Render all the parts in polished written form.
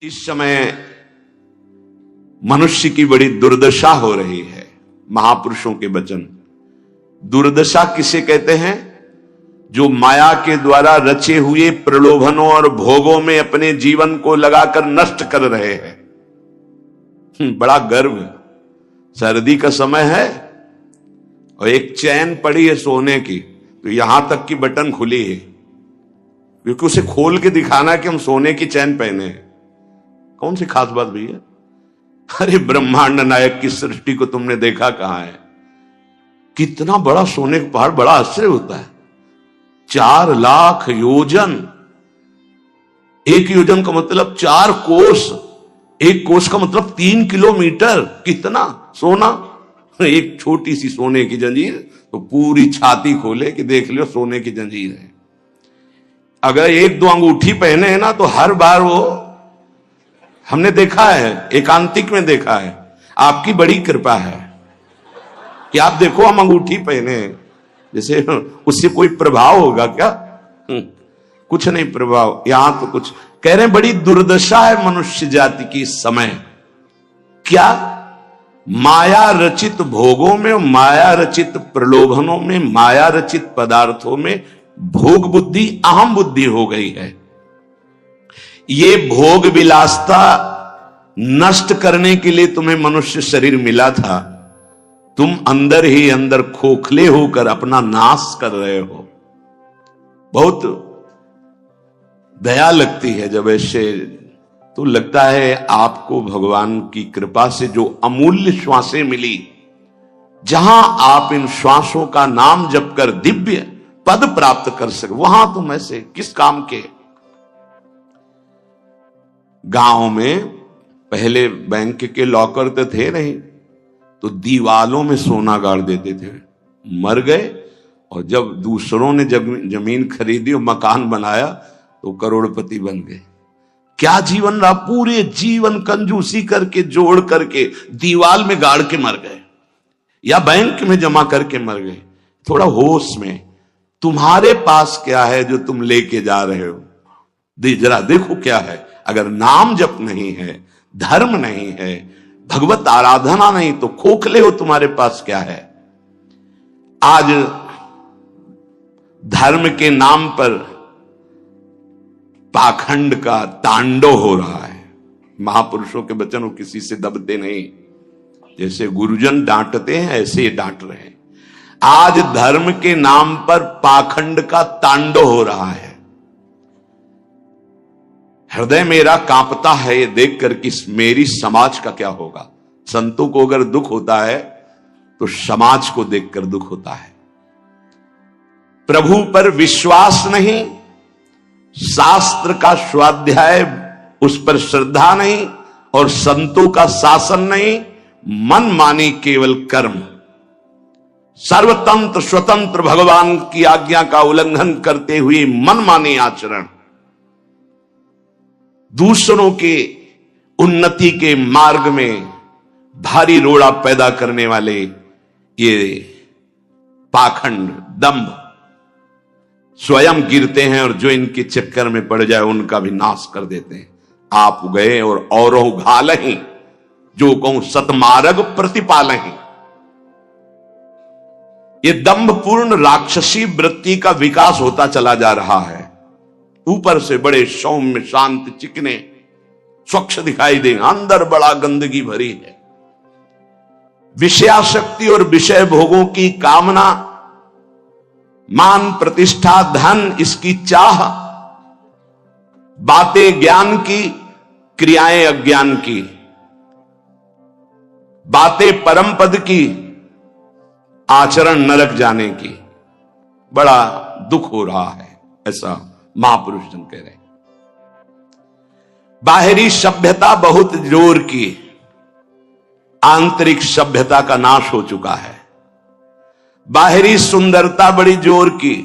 इस समय मनुष्य की बड़ी दुर्दशा हो रही है। महापुरुषों के वचन। दुर्दशा किसे कहते हैं? जो माया के द्वारा रचे हुए प्रलोभनों और भोगों में अपने जीवन को लगाकर नष्ट कर रहे हैं। बड़ा गर्व। सर्दी का समय है और एक चैन पड़ी है सोने की, तो यहां तक की बटन खुली है, क्योंकि उसे खोल के दिखाना है कि हम सोने की चैन पहने हैं। कौन सी खास बात भैया? अरे ब्रह्मांड नायक की सृष्टि को तुमने देखा कहां है? कितना बड़ा सोने का पहाड़, बड़ा आश्चर्य होता है। 4 लाख योजन। एक योजन का मतलब 4 कोस, एक कोस का मतलब 3 किलोमीटर। कितना सोना! एक छोटी सी सोने की जंजीर, तो पूरी छाती खोले कि देख लो सोने की जंजीर है। अगर 1-2 अंगूठी पहने हैं ना, तो हर बार वो, हमने देखा है, एकांतिक में देखा है। आपकी बड़ी कृपा है कि आप देखो हम अंगूठी पहने हैं, जैसे उससे कोई प्रभाव होगा क्या? कुछ नहीं प्रभाव। यहां तो कुछ कह रहे हैं, बड़ी दुर्दशा है मनुष्य जाति की इस समय। क्या? माया रचित भोगों में, माया रचित प्रलोभनों में, माया रचित पदार्थों में भोग बुद्धि, अहम बुद्धि हो गई है। ये भोग विलासता नष्ट करने के लिए तुम्हें मनुष्य शरीर मिला था। तुम अंदर ही अंदर खोखले होकर अपना नाश कर रहे हो। बहुत दया लगती है जब ऐसे, तो लगता है आपको भगवान की कृपा से जो अमूल्य श्वासें मिली, जहां आप इन श्वासों का नाम जप कर दिव्य पद प्राप्त कर सके, वहां तुम ऐसे किस काम के? गांव में पहले बैंक के लॉकर तो थे नहीं, तो दीवालों में सोना गाड़ देते थे। मर गए और जब दूसरों ने जमीन खरीदी और मकान बनाया तो करोड़पति बन गए। क्या जीवन रहा? पूरे जीवन कंजूसी करके, जोड़ करके दीवाल में गाड़ के मर गए, या बैंक में जमा करके मर गए। थोड़ा होश में, तुम्हारे पास क्या है जो तुम लेके जा रहे हो? जरा देखो क्या है। अगर नाम जप नहीं है, धर्म नहीं है, भगवत आराधना नहीं, तो खोखले हो। तुम्हारे पास क्या है? आज धर्म के नाम पर पाखंड का तांडव हो रहा है। महापुरुषों के वचन वो किसी से दबते नहीं। जैसे गुरुजन डांटते हैं, ऐसे ये डांट रहे हैं। आज धर्म के नाम पर पाखंड का तांडव हो रहा है। हृदय मेरा कांपता है ये देखकर कि मेरी समाज का क्या होगा। संतों को अगर दुख होता है तो समाज को देखकर दुख होता है। प्रभु पर विश्वास नहीं, शास्त्र का स्वाध्याय उस पर श्रद्धा नहीं, और संतों का शासन नहीं, मन मानी केवल कर्म। सर्वतंत्र स्वतंत्र भगवान की आज्ञा का उल्लंघन करते हुए मन मानी आचरण, दूसरों के उन्नति के मार्ग में भारी रोड़ा पैदा करने वाले ये पाखंड, दंभ, स्वयं गिरते हैं और जो इनके चक्कर में पड़ जाए उनका भी नाश कर देते हैं। आप गए और औरों घालहीं, जो कहूं सतमार्ग प्रतिपालहीं। ये दंभपूर्ण राक्षसी वृत्ति का विकास होता चला जा रहा है। ऊपर से बड़े सौम्य, शांत, चिकने, स्वच्छ दिखाई देंगे, अंदर बड़ा गंदगी भरी है। विषयाशक्ति और विषय भोगों की कामना, मान प्रतिष्ठा धन, इसकी चाह, बातें ज्ञान की, क्रियाएं अज्ञान की, बातें परम पद की, आचरण नरक जाने की। बड़ा दुख हो रहा है, ऐसा महापुरुष जन कह रहे हैं। बाहरी सभ्यता बहुत जोर की, आंतरिक सभ्यता का नाश हो चुका है। बाहरी सुंदरता बड़ी जोर की,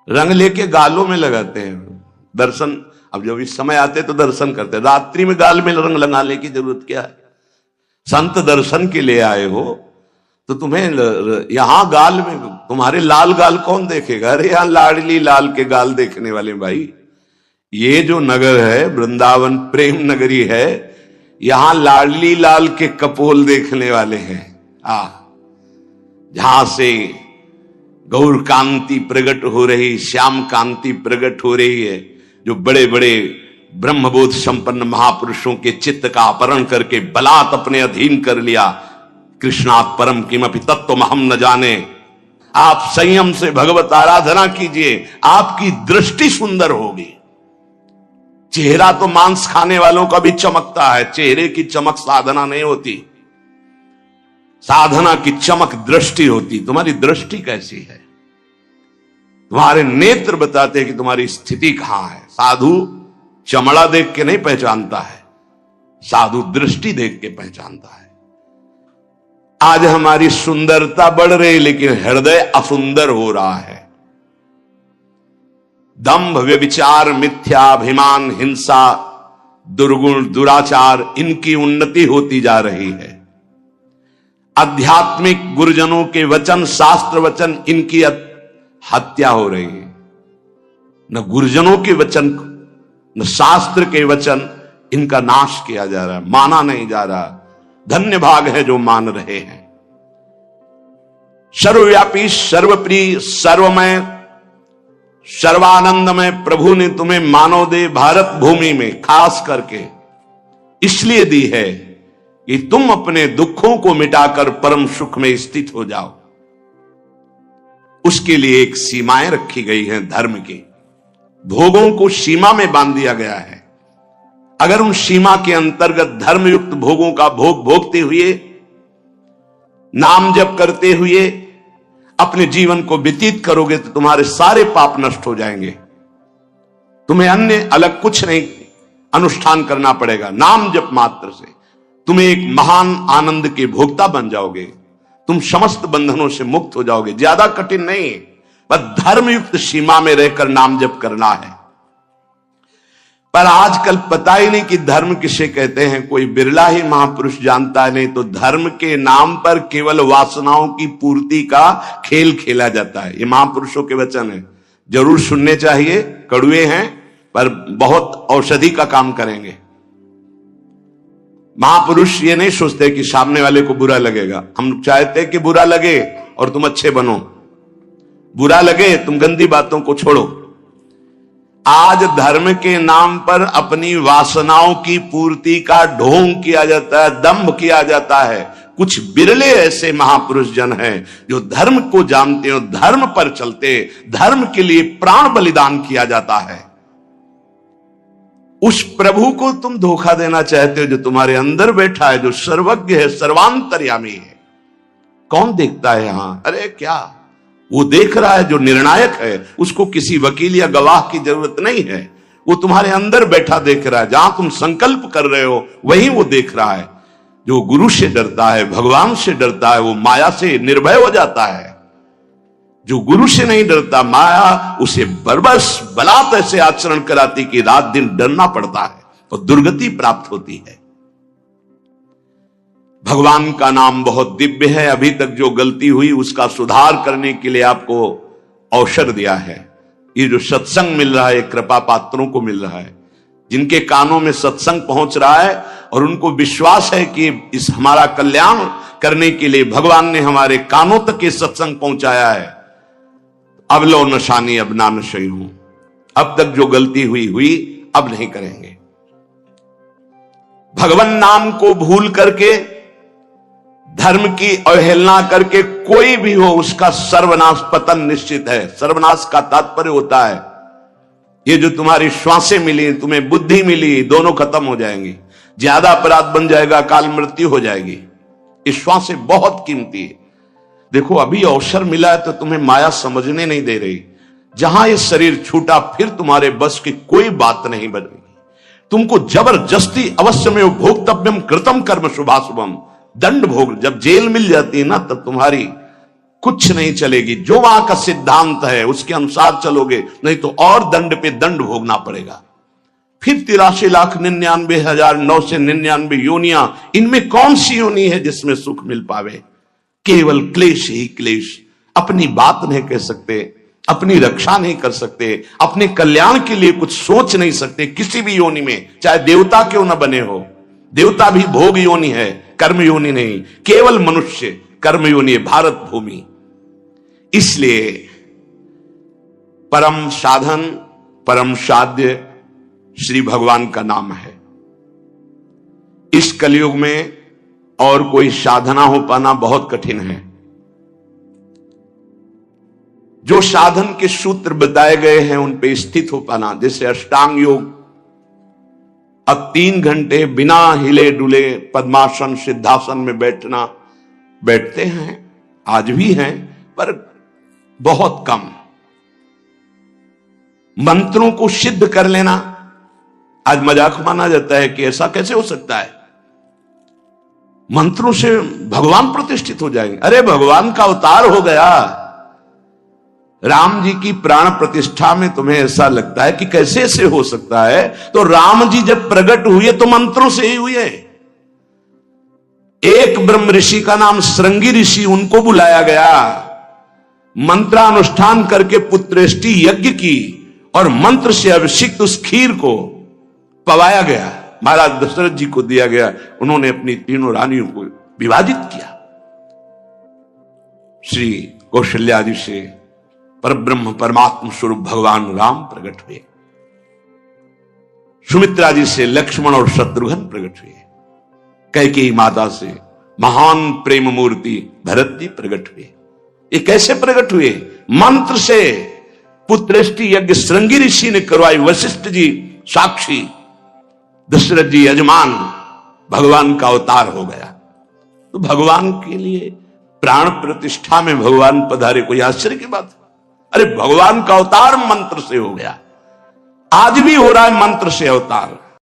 रंग लेके गालों में लगाते हैं। दर्शन, अब जब इस समय आते तो दर्शन करते हैं, रात्रि में गाल में रंग लगाने की जरूरत क्या है? संत दर्शन के लिए आए हो तो तुम्हें यहां गाल में, तुम्हारे लाल गाल कौन देखेगा? अरे यहां लाडली लाल के गाल देखने वाले भाई, ये जो नगर है वृंदावन प्रेम नगरी है, यहां लाडली लाल के कपोल देखने वाले हैं। जहां से गौर कांति प्रकट हो रही, श्याम कांति प्रकट हो रही है, जो बड़े बड़े ब्रह्मबोध संपन्न महापुरुषों के चित्त का अपहरण करके बलात् अपने अधीन कर लिया। कृष्णात् परम किमपि तत्त्वम् अहम् न जाने। आप संयम से भगवत आराधना कीजिए, आपकी दृष्टि सुंदर होगी। चेहरा तो मांस खाने वालों का भी चमकता है, चेहरे की चमक साधना नहीं होती। साधना की चमक दृष्टि होती। तुम्हारी दृष्टि कैसी है? तुम्हारे नेत्र बताते हैं कि तुम्हारी स्थिति कहां है। साधु चमड़ा देख के नहीं पहचानता है, साधु दृष्टि देख के पहचानता है। आज हमारी सुंदरता बढ़ रही, लेकिन हृदय असुंदर हो रहा है। दंभ, व्यभिचार, मिथ्याभिमान, हिंसा, दुर्गुण, दुराचार, इनकी उन्नति होती जा रही है। आध्यात्मिक गुरुजनों के वचन, शास्त्र वचन, इनकी हत्या हो रही है। न गुरुजनों के वचन, न शास्त्र के वचन, इनका नाश किया जा रहा है, माना नहीं जा रहा। धन्य भाग है जो मान रहे हैं। सर्वव्यापी, सर्वप्रिय, सर्वमय, सर्वानंदमय प्रभु ने तुम्हें मानव देह भारत भूमि में खास करके इसलिए दी है कि तुम अपने दुखों को मिटाकर परम सुख में स्थित हो जाओ। उसके लिए एक सीमाएं रखी गई हैं धर्म की। भोगों को सीमा में बांध दिया गया है। अगर उन सीमा के अंतर्गत धर्मयुक्त भोगों का भोग भोगते हुए, नाम जप करते हुए अपने जीवन को व्यतीत करोगे तो तुम्हारे सारे पाप नष्ट हो जाएंगे। तुम्हें अन्य अलग कुछ नहीं अनुष्ठान करना पड़ेगा। नाम जप मात्र से तुम्हें एक महान आनंद के भोक्ता बन जाओगे। तुम समस्त बंधनों से मुक्त हो जाओगे। ज्यादा कठिन नहीं, बस धर्मयुक्त सीमा में रहकर नाम जप करना है। पर आजकल पता ही नहीं कि धर्म किसे कहते हैं। कोई बिरला ही महापुरुष जानता है। नहीं तो धर्म के नाम पर केवल वासनाओं की पूर्ति का खेल खेला जाता है। ये महापुरुषों के वचन है, जरूर सुनने चाहिए। कड़वे हैं पर बहुत औषधि का काम करेंगे। महापुरुष ये नहीं सोचते कि सामने वाले को बुरा लगेगा। हम चाहते कि बुरा लगे और तुम अच्छे बनो, बुरा लगे तुम गंदी बातों को छोड़ो। आज धर्म के नाम पर अपनी वासनाओं की पूर्ति का ढोंग किया जाता है, दंभ किया जाता है। कुछ बिरले ऐसे महापुरुष जन हैं जो धर्म को जानते हो, धर्म पर चलते, धर्म के लिए प्राण बलिदान किया जाता है। उस प्रभु को तुम धोखा देना चाहते हो जो तुम्हारे अंदर बैठा है, जो सर्वज्ञ है, सर्वांतर्यामी है। कौन देखता है यहां? अरे क्या वो देख रहा है जो निर्णायक है। उसको किसी वकील या गवाह की जरूरत नहीं है। वो तुम्हारे अंदर बैठा देख रहा है। जहां तुम संकल्प कर रहे हो वहीं वो देख रहा है। जो गुरु से डरता है, भगवान से डरता है, वो माया से निर्भय हो जाता है। जो गुरु से नहीं डरता, माया उसे बरबस बलात् ऐसे आचरण कराती कि रात दिन डरना पड़ता है और दुर्गति प्राप्त होती है। भगवान का नाम बहुत दिव्य है। अभी तक जो गलती हुई उसका सुधार करने के लिए आपको अवसर दिया है। ये जो सत्संग मिल रहा है कृपा पात्रों को मिल रहा है, जिनके कानों में सत्संग पहुंच रहा है और उनको विश्वास है कि इस हमारा कल्याण करने के लिए भगवान ने हमारे कानों तक ये सत्संग पहुंचाया है। अब लो नशानी अब ना नशई हूं। अब तक जो गलती हुई अब नहीं करेंगे। भगवान नाम को भूल करके, धर्म की अवहेलना करके कोई भी हो उसका सर्वनाश, पतन निश्चित है। सर्वनाश का तात्पर्य होता है ये जो तुम्हारी श्वासें मिली, तुम्हें बुद्धि मिली, दोनों खत्म हो जाएंगी। ज्यादा अपराध बन जाएगा, काल मृत्यु हो जाएगी। ये श्वासें बहुत कीमती है। देखो अभी अवसर मिला है तो तुम्हें माया समझने नहीं दे रही। जहां ये शरीर छूटा फिर तुम्हारे बस की कोई बात नहीं बनेगी। तुमको जबरदस्ती अवश्य में भोक्तव्यम कृतम कर्म शुभाशुभम, दंड भोग। जब जेल मिल जाती है ना तब तुम्हारी कुछ नहीं चलेगी। जो वहां का सिद्धांत है उसके अनुसार चलोगे, नहीं तो और दंड पे दंड भोगना पड़ेगा। फिर 83,99,999 योनियां, इनमें कौन सी योनि है जिसमें सुख मिल पावे? केवल क्लेश ही क्लेश। अपनी बात नहीं कह सकते, अपनी रक्षा नहीं कर सकते, अपने कल्याण के लिए कुछ सोच नहीं सकते किसी भी योनि में, चाहे देवता क्यों न बने हो। देवता भी भोग योनि है, कर्म योनि नहीं। केवल मनुष्य कर्म योनि है, भारत भूमि। इसलिए परम साधन, परम साध्य श्री भगवान का नाम है। इस कलयुग में और कोई साधना हो पाना बहुत कठिन है। जो साधन के सूत्र बताए गए हैं उन पे स्थित हो पाना, जैसे अष्टांग योग, अब 3 घंटे बिना हिले डुले पद्मासन सिद्धासन में बैठते हैं, आज भी हैं, पर बहुत कम। मंत्रों को सिद्ध कर लेना आज मजाक माना जाता है कि ऐसा कैसे हो सकता है, मंत्रों से भगवान प्रतिष्ठित हो जाएंगे। अरे भगवान का अवतार हो गया। राम जी की प्राण प्रतिष्ठा में तुम्हें ऐसा लगता है कि कैसे ऐसे हो सकता है, तो राम जी जब प्रकट हुए तो मंत्रों से ही हुए। एक ब्रह्म ऋषि का नाम श्रृंगी ऋषि, उनको बुलाया गया, मंत्रानुष्ठान करके पुत्रेष्टि यज्ञ की और मंत्र से अभिषिक्त उस खीर को पवाया गया, महाराज दशरथ जी को दिया गया। उन्होंने अपनी 3 रानियों को विभाजित किया। श्री कौशल्या जी से परब्रह्म परमात्मा स्वरूप भगवान राम प्रकट हुए, सुमित्रा जी से लक्ष्मण और शत्रुघ्न प्रकट हुए, कैकेयी माता से महान प्रेम मूर्ति भरत जी प्रकट हुए। ये कैसे प्रकट हुए? मंत्र से। पुत्रेष्टि यज्ञ श्रृंगी ऋषि ने करवाई, वशिष्ठ जी साक्षी, दशरथ जी यजमान, भगवान का अवतार हो गया। तो भगवान के लिए प्राण प्रतिष्ठा में भगवान पधारे, कोई आश्चर्य की बात? अरे भगवान का अवतार मंत्र से हो गया, आज भी हो रहा है मंत्र से अवतार।